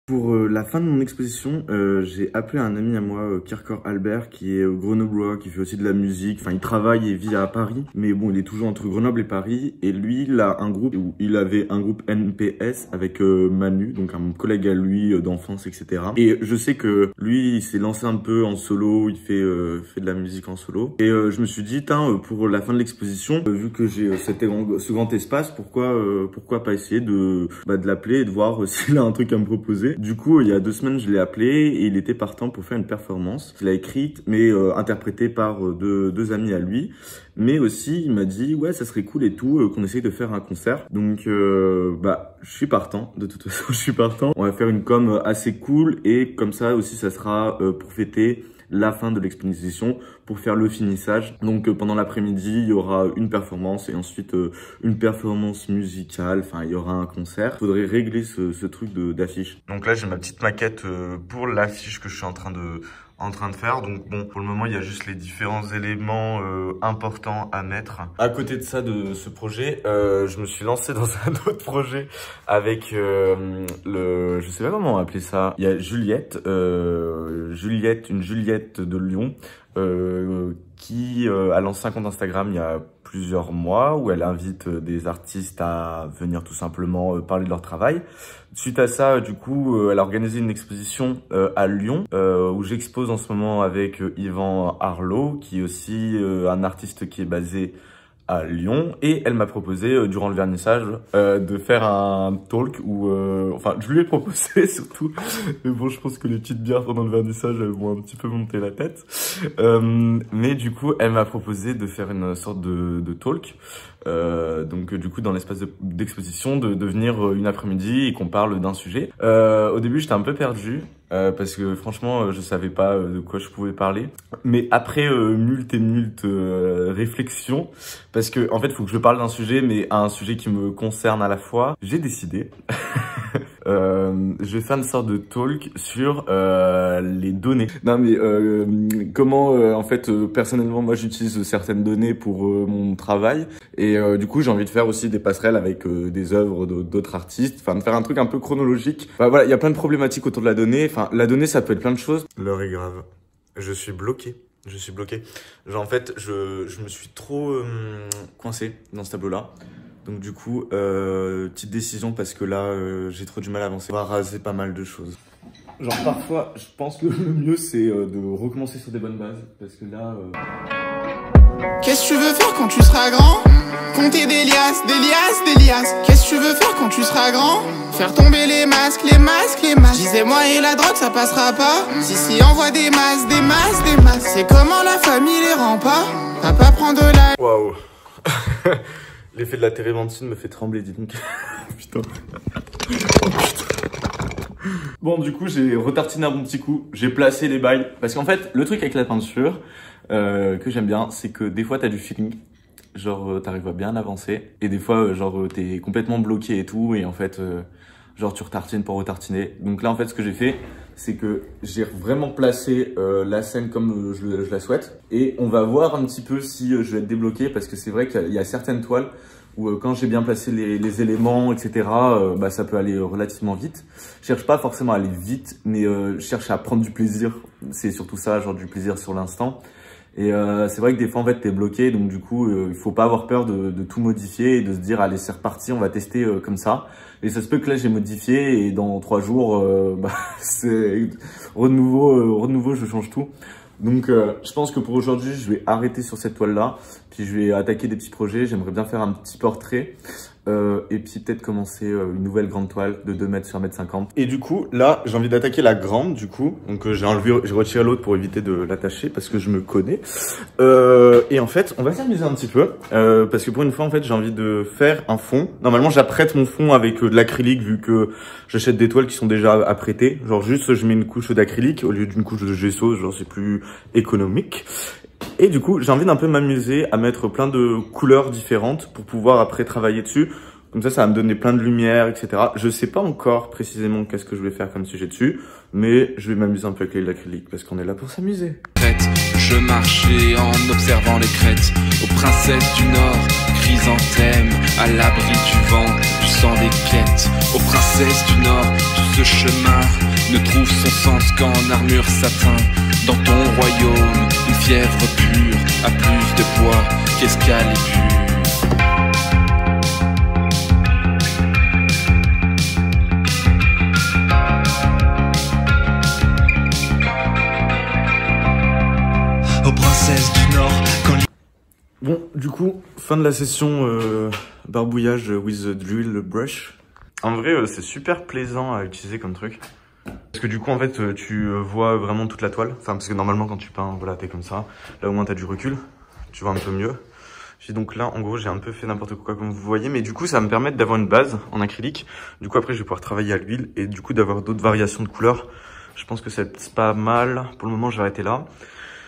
Pour la fin de mon exposition, j'ai appelé un ami à moi, Kirkor Albert, qui est grenoblois, qui fait aussi de la musique. Enfin, il travaille et vit à Paris, mais bon, il est toujours entre Grenoble et Paris. Et lui, il a un groupe, où il avait un groupe NPS avec Manu, donc un collègue à lui d'enfance, etc. Et je sais que lui, il s'est lancé un peu en solo, il fait de la musique en solo. Et je me suis dit, pour la fin de l'exposition, vu que j'ai ce grand espace, pourquoi pas essayer de l'appeler et de voir s'il a un truc à me proposer. Du coup, il y a 2 semaines, je l'ai appelé et il était partant pour faire une performance qu'il a écrite, mais interprétée par deux amis à lui. Mais aussi, il m'a dit, ouais, ça serait cool et tout, qu'on essaye de faire un concert. Donc, je suis partant. De toute façon, je suis partant. On va faire une com assez cool et comme ça aussi, ça sera pour fêter la fin de l'exposition, pour faire le finissage. Donc pendant l'après-midi, il y aura une performance et ensuite une performance musicale. Enfin, il y aura un concert. Il faudrait régler ce truc d'affiche. Donc là, j'ai ma petite maquette pour l'affiche que je suis en train de faire. Donc bon, pour le moment, il y a juste les différents éléments importants à mettre. À côté de ça, de ce projet, je me suis lancé dans un autre projet avec je sais pas comment appeler ça. Il y a Juliette, une Juliette de Lyon, qui a lancé un compte Instagram il y a plusieurs mois où elle invite des artistes à venir tout simplement parler de leur travail. Suite à ça, du coup, elle a organisé une exposition à Lyon où j'expose en ce moment avec Yvan Arlot, qui est aussi un artiste qui est basé à Lyon, et elle m'a proposé durant le vernissage de faire un talk où enfin je lui ai proposé surtout, mais bon, je pense que les petites bières pendant le vernissage elles vont un petit peu monter la tête, mais du coup elle m'a proposé de faire une sorte de talk, donc du coup dans l'espace d'exposition de venir une après-midi et qu'on parle d'un sujet. Au début j'étais un peu perdu parce que franchement je savais pas de quoi je pouvais parler, mais après mult réflexions, parce que en fait il faut que je parle d'un sujet, mais un sujet qui me concerne à la fois, j'ai décidé je vais faire une sorte de talk sur les données. Non mais comment en fait personnellement moi j'utilise certaines données pour mon travail, et du coup j'ai envie de faire aussi des passerelles avec des œuvres d'autres artistes, enfin de faire un truc un peu chronologique. Enfin, voilà, il y a plein de problématiques autour de la donnée. Enfin, la donnée ça peut être plein de choses. L'heure est grave. Je suis bloqué. Genre en fait je me suis trop coincé dans ce tableau là. Donc du coup, petite décision parce que là, j'ai trop du mal à avancer. On va raser pas mal de choses. Genre parfois, je pense que le mieux c'est de recommencer sur des bonnes bases. Parce que là... Qu'est-ce que tu veux faire quand tu seras grand? Compter des liasses. Qu'est-ce que tu veux faire quand tu seras grand? Faire tomber les masques. Disais moi et la drogue ça passera pas. Si envoie des masses. C'est comment la famille les rend pas. Papa prend de la... Waouh. L'effet de la térébenthine me fait trembler, dis donc. Putain. Oh, putain. Bon, du coup, j'ai retartiné un bon petit coup. J'ai placé les bails. Parce qu'en fait, le truc avec la peinture que j'aime bien, c'est que des fois, t'as du feeling. Genre, t'arrives à bien avancer. Et des fois, genre, t'es complètement bloqué et tout. Et en fait, genre, tu retartines pour retartiner. Donc là, en fait, ce que j'ai fait, c'est que j'ai vraiment placé la scène comme je la souhaite. Et on va voir un petit peu si je vais être débloqué, parce que c'est vrai qu'il y a certaines toiles où quand j'ai bien placé les éléments, etc., ça peut aller relativement vite. Je cherche pas forcément à aller vite, mais je cherche à prendre du plaisir. C'est surtout ça, genre du plaisir sur l'instant. Et c'est vrai que des fois, en fait, t'es bloqué, donc du coup, il faut pas avoir peur de tout modifier et de se dire, allez, c'est reparti, on va tester comme ça. Et ça se peut que là, j'ai modifié et dans 3 jours, c'est renouveau, je change tout. Donc, je pense que pour aujourd'hui, je vais arrêter sur cette toile-là. Puis, je vais attaquer des petits projets. J'aimerais bien faire un petit portrait. Et puis, peut-être commencer une nouvelle grande toile de 2 mètres sur 1,50 m. Et du coup, là, j'ai envie d'attaquer la grande, du coup. Donc, j'ai retiré l'autre pour éviter de l'attacher parce que je me connais. Et en fait, on va s'amuser un petit peu. Parce que pour une fois, en fait, j'ai envie de faire un fond. Normalement, j'apprête mon fond avec de l'acrylique vu que j'achète des toiles qui sont déjà apprêtées. Genre, juste, je mets une couche d'acrylique au lieu d'une couche de gesso. Genre, c'est plus économique. Et du coup, j'ai envie d'un peu m'amuser à mettre plein de couleurs différentes pour pouvoir après travailler dessus. Comme ça va me donner plein de lumière, etc. Je sais pas encore précisément qu'est-ce que je vais faire comme sujet dessus, mais je vais m'amuser un peu avec l'acrylique parce qu'on est là pour s'amuser. Je marchais en observant les crêtes aux princesses du Nord. chrysanthèmes, à l'abri du vent, du sang des quêtes. Aux princesses du Nord, tout ce chemin ne trouve son sens qu'en armure satin. Dans ton royaume, une fièvre pure a plus de poids qu'Escalibur. Aux princesses du Nord, quand... Bon, du coup, fin de la session barbouillage with the drill brush. En vrai, c'est super plaisant à utiliser comme truc. Parce que du coup, en fait, tu vois vraiment toute la toile. Enfin, parce que normalement, quand tu peins, voilà, t'es comme ça. Là, au moins, t'as du recul. Tu vois un peu mieux. Puis donc là, en gros, j'ai un peu fait n'importe quoi, comme vous voyez. Mais du coup, ça va me permettre d'avoir une base en acrylique. Du coup, après, je vais pouvoir travailler à l'huile. Et du coup, d'avoir d'autres variations de couleurs. Je pense que c'est pas mal. Pour le moment, je vais arrêter là.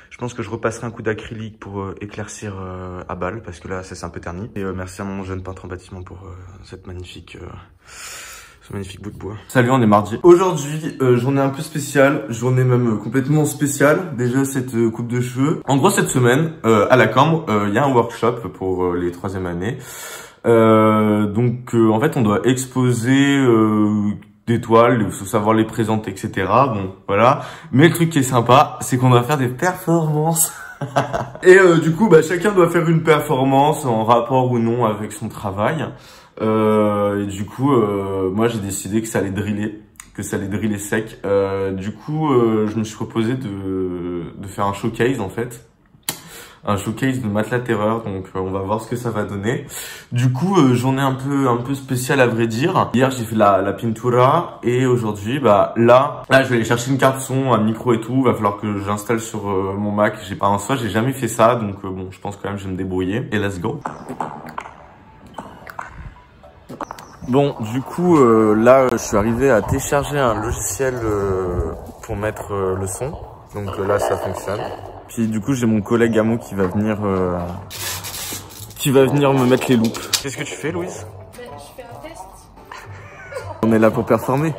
Je pense que je repasserai un coup d'acrylique pour éclaircir à balle, parce que là, c'est un peu terni. Et merci à mon jeune peintre en bâtiment pour cette magnifique... ce magnifique bout de bois. Salut, on est mardi. Aujourd'hui, journée un peu spéciale, journée même complètement spéciale. Déjà cette coupe de cheveux. En gros, cette semaine, à la Cambre, il y a un workshop pour les 3e années. Donc, en fait, on doit exposer des toiles, il faut savoir les présenter, etc. Bon, voilà. Mais le truc qui est sympa, c'est qu'on doit faire des performances. Et du coup, bah, chacun doit faire une performance en rapport ou non avec son travail. Et du coup, moi j'ai décidé que ça allait driller sec. Du coup, je me suis proposé de faire un showcase en fait. Un showcase de Matelas Terreur, donc on va voir ce que ça va donner. Du coup, journée un peu spéciale à vrai dire. Hier j'ai fait la pintura et aujourd'hui, bah là je vais aller chercher une carte son, un micro et tout. Va falloir que j'installe sur mon Mac. J'ai pas un soi, j'ai jamais fait ça, donc bon, je pense quand même que je vais me débrouiller. Et let's go. Bon, du coup, là, je suis arrivé à télécharger un logiciel pour mettre le son. Donc là, ça fonctionne. Puis du coup, j'ai mon collègue Amo qui va venir me mettre les loupes. Qu'est-ce que tu fais, Louise? Je fais un test. On est là pour performer.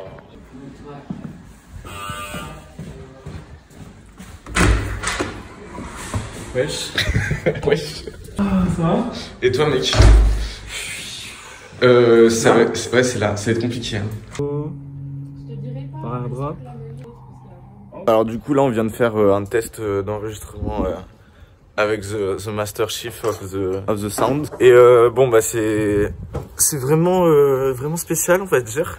Wesh. Wesh. Ça va? Et toi, mec? Ouais, c'est là, ça va être compliqué. Hein. Je te dirai pas. Par bras. Alors du coup là on vient de faire un test d'enregistrement avec the Master Chief of the Sound. Et bon bah c'est vraiment vraiment spécial on va dire.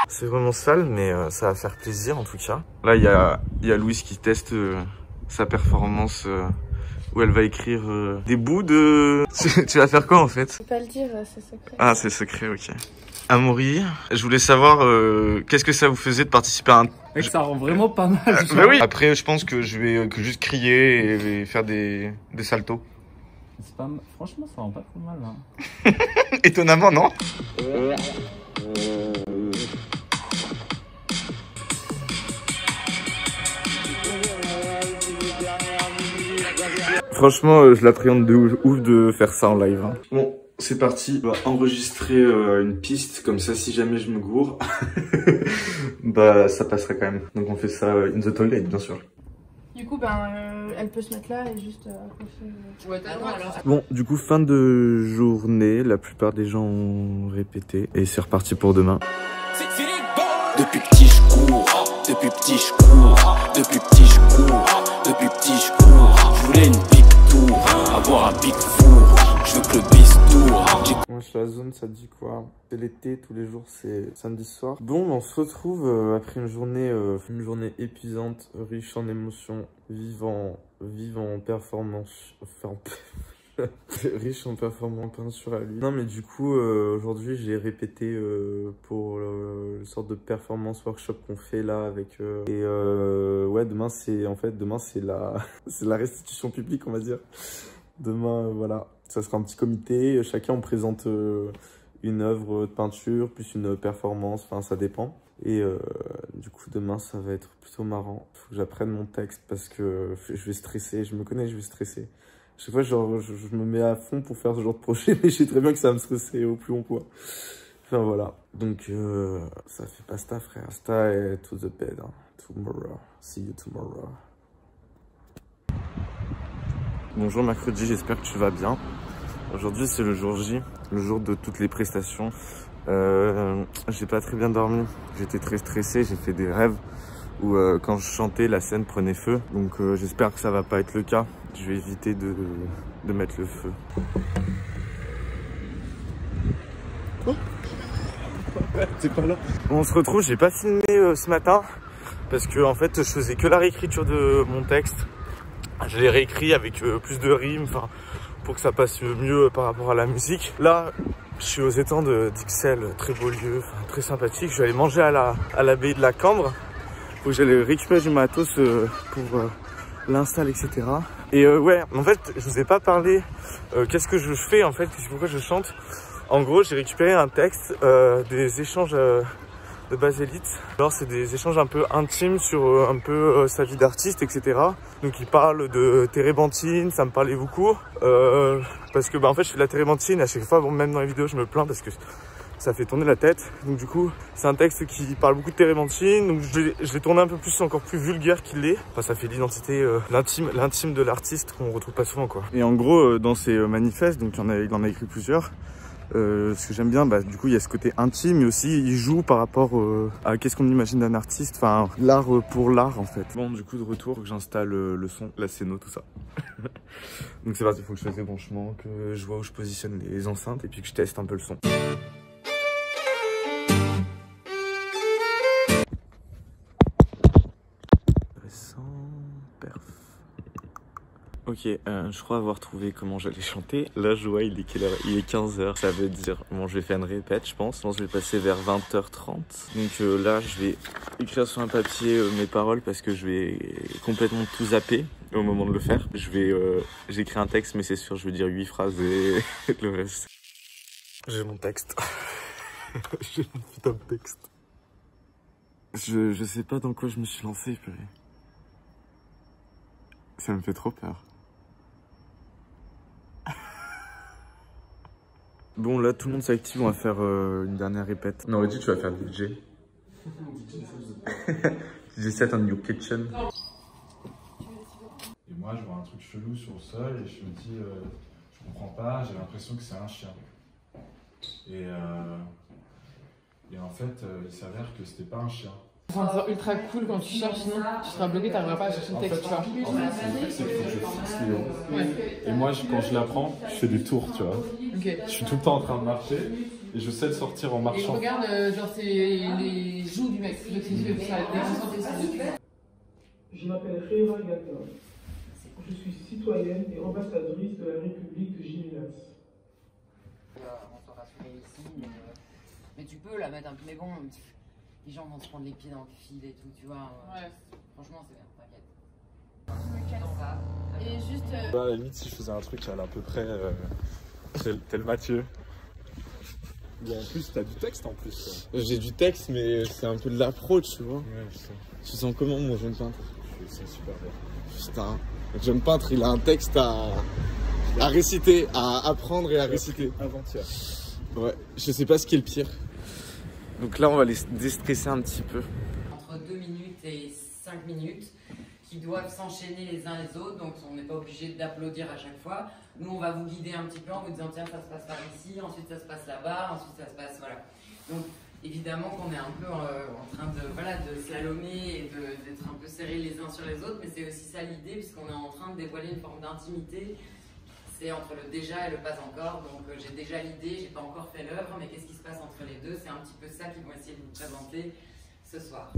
C'est vraiment sale mais ça va faire plaisir en tout cas. Là il y a Louise qui teste sa performance où elle va écrire des bouts de... Tu vas faire quoi en fait? Je peux pas le dire, c'est secret. Ah c'est secret, ok. Amaury, je voulais savoir qu'est-ce que ça vous faisait de participer à un... Mec, ça rend vraiment pas mal. Bah oui. Après je pense que je vais juste crier et faire des saltos. C'est pas... Franchement, ça rend pas trop mal. Hein. Étonnamment, non? Franchement, je l'appréhende de ouf de faire ça en live. Hein. Bon, c'est parti. On va enregistrer une piste, comme ça, si jamais je me gourre, bah ça passera quand même. Donc on fait ça in the toilet, bien sûr. Du coup, elle peut se mettre là et juste accrocher. Ouais, t'as droit alors. Bon, du coup, fin de journée, la plupart des gens ont répété. Et c'est reparti pour demain. Depuis petit je cours, depuis petit je cours, depuis petit je cours, depuis petit je cours. Je voulais une big tour, avoir un big four, je veux que le bistour. Moi je suis à la zone, ça dit quoi? C'est l'été, tous les jours c'est samedi soir. Bon, on se retrouve après une journée épuisante, riche en émotions, vivant en performance, riche en performance peinture à lui. Non mais du coup aujourd'hui j'ai répété pour le sorte de performance workshop qu'on fait là avec et ouais demain c'est la restitution publique on va dire. Demain voilà, ça sera un petit comité, chacun on présente une œuvre de peinture plus une performance, enfin ça dépend. Et du coup demain ça va être plutôt marrant. Faut que j'apprenne mon texte parce que je vais stresser, je me connais, je vais stresser. Chaque fois, genre, je me mets à fond pour faire ce genre de projet, mais je sais très bien que ça va me stresser au plus long point. Enfin, voilà. Donc, ça fait pasta, frère. Pasta et to the bed. Hein. Tomorrow. See you tomorrow. Bonjour, mercredi, j'espère que tu vas bien. Aujourd'hui c'est le jour J, le jour de toutes les prestations. J'ai pas très bien dormi, j'étais très stressé, j'ai fait des rêves où quand je chantais la scène prenait feu. Donc j'espère que ça va pas être le cas, je vais éviter de mettre le feu. Oh. T'es pas là. On se retrouve, j'ai pas filmé ce matin parce que en fait je faisais que la réécriture de mon texte. Je l'ai réécrit avec plus de rimes, enfin pour que ça passe mieux par rapport à la musique. Là, je suis aux étangs d'Ixelles, très beau lieu, très sympathique. Je vais aller manger à l'abbaye de la Cambre. Faut que j'aille récupérer du matos pour l'install, etc. Et ouais, en fait, je vous ai pas parlé qu'est-ce que je fais en fait, pourquoi je chante. En gros, j'ai récupéré un texte des échanges de Basélite. Alors c'est des échanges un peu intimes sur un peu sa vie d'artiste, etc. Donc il parle de térébenthine, ça me parlait beaucoup. Parce que bah, en fait je fais de la térébenthine, à chaque fois, bon, même dans les vidéos je me plains parce que ça fait tourner la tête. Donc du coup c'est un texte qui parle beaucoup de térébenthine. Donc je l'ai tourné un peu plus, encore plus vulgaire qu'il l'est. Enfin ça fait l'identité, l'intime de l'artiste qu'on retrouve pas souvent quoi. Et en gros dans ces manifestes, donc il en a écrit plusieurs. Ce que j'aime bien, bah, du coup il y a ce côté intime, mais aussi il joue par rapport à qu'est-ce qu'on imagine d'un artiste, enfin l'art pour l'art en fait. Bon, du coup de retour, que j'installe le son, la scéno, tout ça. Donc c'est parti, il faut que je fasse les branchements, que je vois où je positionne les enceintes et puis que je teste un peu le son. Ok, je crois avoir trouvé comment j'allais chanter. Là, je vois, il est quelle heure? Il est 15h. Ça veut dire, bon, je vais faire une répète, je pense. Je vais passer vers 20h30. Donc là, je vais écrire sur un papier mes paroles parce que je vais complètement tout zapper au moment de le faire. J'écris un texte, mais c'est sûr, je vais dire 8 phrases et le reste. J'ai mon texte. J'ai mon putain de texte. Je sais pas dans quoi je me suis lancé, purée. Ça me fait trop peur. Bon, là, tout le monde s'active, on va faire une dernière répète. Non, Rudy, tu vas faire DJ. DJ set on your kitchen. Et moi, je vois un truc chelou sur le sol et je me dis, je comprends pas, j'ai l'impression que c'est un chien. Et en fait, il s'avère que c'était pas un chien. C'est ultra cool quand tu cherches, sinon tu seras bloqué, tu n'arriveras pas à chercher le texte, tu vois. En fait, le truc, c'est qu'il faut que je fixe les mots. Ouais. Et moi, quand je l'apprends, je fais des tours, tu vois. Okay. Je suis tout le temps en train de marcher et je sais le sortir en marchant. Et regarde, genre, c'est les joues du mec. Donc, c'est ça, je m'appelle Réva Gator. Je suis citoyenne et ambassadrice de la République de Gimilas. On s'en rassurer ici, mais tu peux la mettre un peu, mais bon. Les gens vont se prendre les pieds dans le fil et tout, tu vois. Ouais. Franchement, c'est bien, t'inquiète. Et juste. À la limite, si je faisais un truc à peu près tel Mathieu. Et en plus, t'as du texte en plus. J'ai du texte, mais c'est un peu de l'appro, tu vois. Ouais, je sais. Tu sens comment, mon jeune peintre? Je sais super bien. Putain, le jeune peintre, il a un texte à réciter, à apprendre et à réciter. Avant-hier. Ouais, je sais pas ce qui est le pire. Donc là, on va les déstresser un petit peu. Entre 2 minutes et 5 minutes, qui doivent s'enchaîner les uns les autres, donc on n'est pas obligé d'applaudir à chaque fois. Nous, on va vous guider un petit peu en vous disant tiens, ça se passe par ici, ensuite ça se passe là-bas, ensuite ça se passe, voilà. Donc évidemment qu'on est un peu en train de, voilà, de slalomer et d'être un peu serrés les uns sur les autres, mais c'est aussi ça l'idée, puisqu'on est en train de dévoiler une forme d'intimité. C'est entre le déjà et le pas encore, donc j'ai déjà l'idée, j'ai pas encore fait l'œuvre, mais qu'est-ce qui se passe entre les deux? C'est un petit peu ça qu'ils vont essayer de vous présenter ce soir.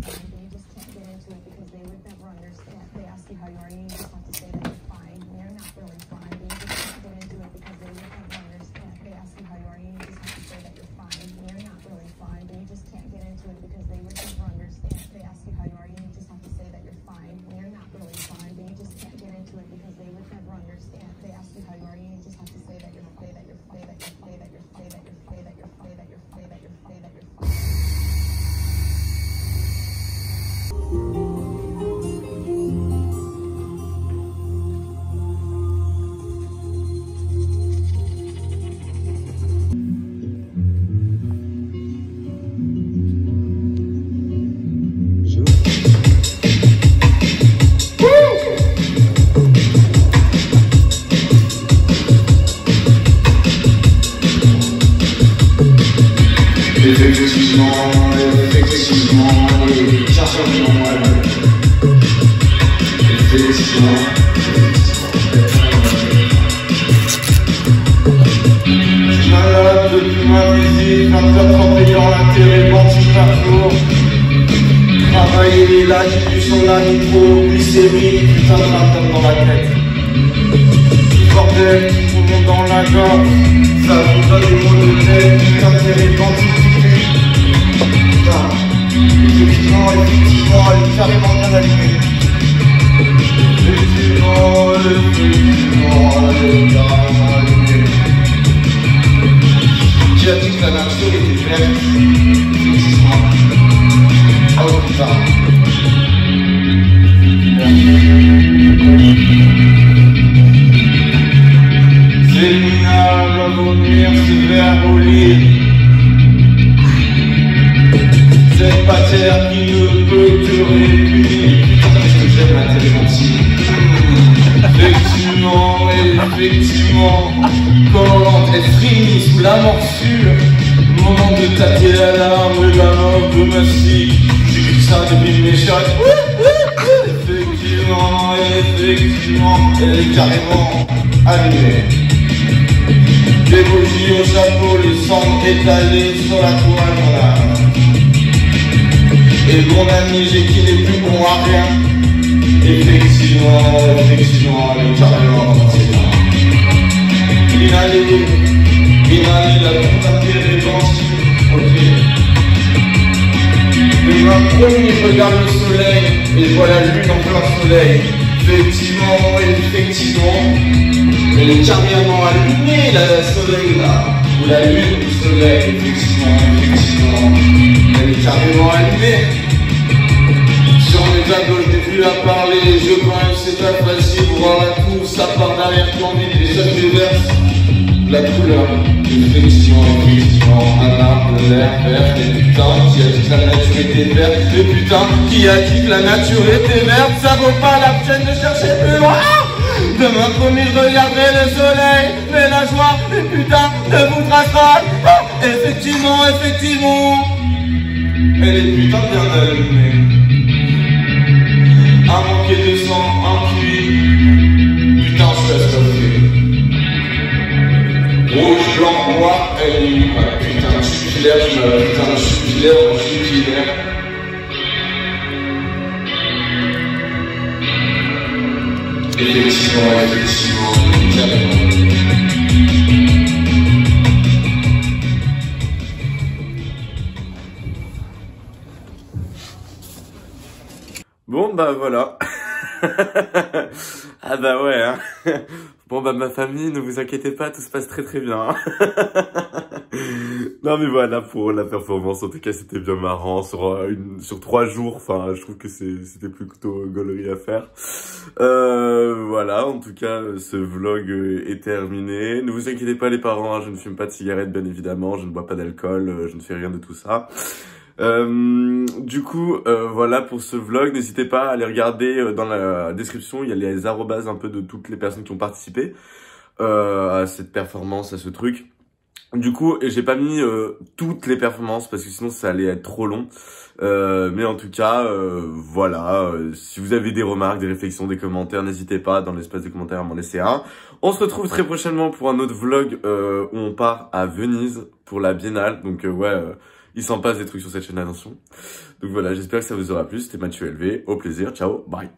effectivement, et chargement à l'heure. Effectivement. Malade depuis ma visite, 20h30 ayant l'intérêt du parcours. Travailler les lacs du son la micro-glycémie, putain de matin dans la tête. Bordel, tout le monde dans la gorge, ça vous donne des mots de tête, putain de terrible. Putain, effectivement, elle est carrément bien allumée. Effectivement, elle est carrément allumée. Qui a dit que la nature était verte? Effectivement. Oh putain. C'est minable à vomir ce verre au lit. Cette matière qui ne peut que réunir. Putain, qu'est-ce que j'aime la téléventie. Effectivement, quand elle frit sous la morsure, moment de tâter la larme d'un homme domestique. J'ai vu ça depuis mes shots. Effectivement, elle est carrément allumée. Des bougies au chapeau, les cendres étalées sur la toile dans la main. Et mon ami, j'ai qui n'est plus bon à rien. Effectivement, elle est carrément dans ses mains. Inhaler, la putain de révention. Ok. Mais ma première regarde le soleil et voit la lune en plein soleil. Effectivement, elle est carrément allumée, la soleil là. Ou la lune ou le soleil, effectivement. Elle est carrément allumée. Sur mes à gauche, j'ai vu la parler, je pense que c'est pas facile, voir la tour, ça part derrière candide, et ça déverse la couleur. Effectivement, un arbre de l'air vert, et putain, qui a dit que la nature était verte, et putain, qui a dit que la nature était verte, ça vaut pas la peine de chercher plus loin. Demain promis, je regarderai le soleil, mais la joie, et putain, ne vous tracera. Effectivement, elle est putain bien allumée. Un manqué de sang, un puits, putain, je suis assoiffé. Rouge, blanc, noir, elle est putain, je suis clair, putain, je suis clair. Effectivement, carrément. Bon bah voilà. Ah bah ouais hein. Bon bah ma famille, ne vous inquiétez pas, tout se passe très très bien. Non mais voilà pour la performance, en tout cas c'était bien marrant sur 3 jours, enfin je trouve que c'était plutôt gaulerie à faire. Voilà, en tout cas ce vlog est terminé. Ne vous inquiétez pas les parents, hein, je ne fume pas de cigarettes bien évidemment, je ne bois pas d'alcool, je ne fais rien de tout ça. Du coup, voilà pour ce vlog. N'hésitez pas à aller regarder dans la description, il y a les arrobas un peu de toutes les personnes qui ont participé à cette performance, à ce truc. Du coup, j'ai pas mis toutes les performances parce que sinon ça allait être trop long. Mais en tout cas, voilà, si vous avez des remarques, des réflexions, des commentaires, n'hésitez pas dans l'espace des commentaires à m'en laisser un. On se retrouve très prochainement pour un autre vlog où on part à Venise pour la Biennale. Donc ouais, il s'en passe des trucs sur cette chaîne, attention. Donc voilà, j'espère que ça vous aura plu. C'était Mathieu LV, au plaisir, ciao, bye.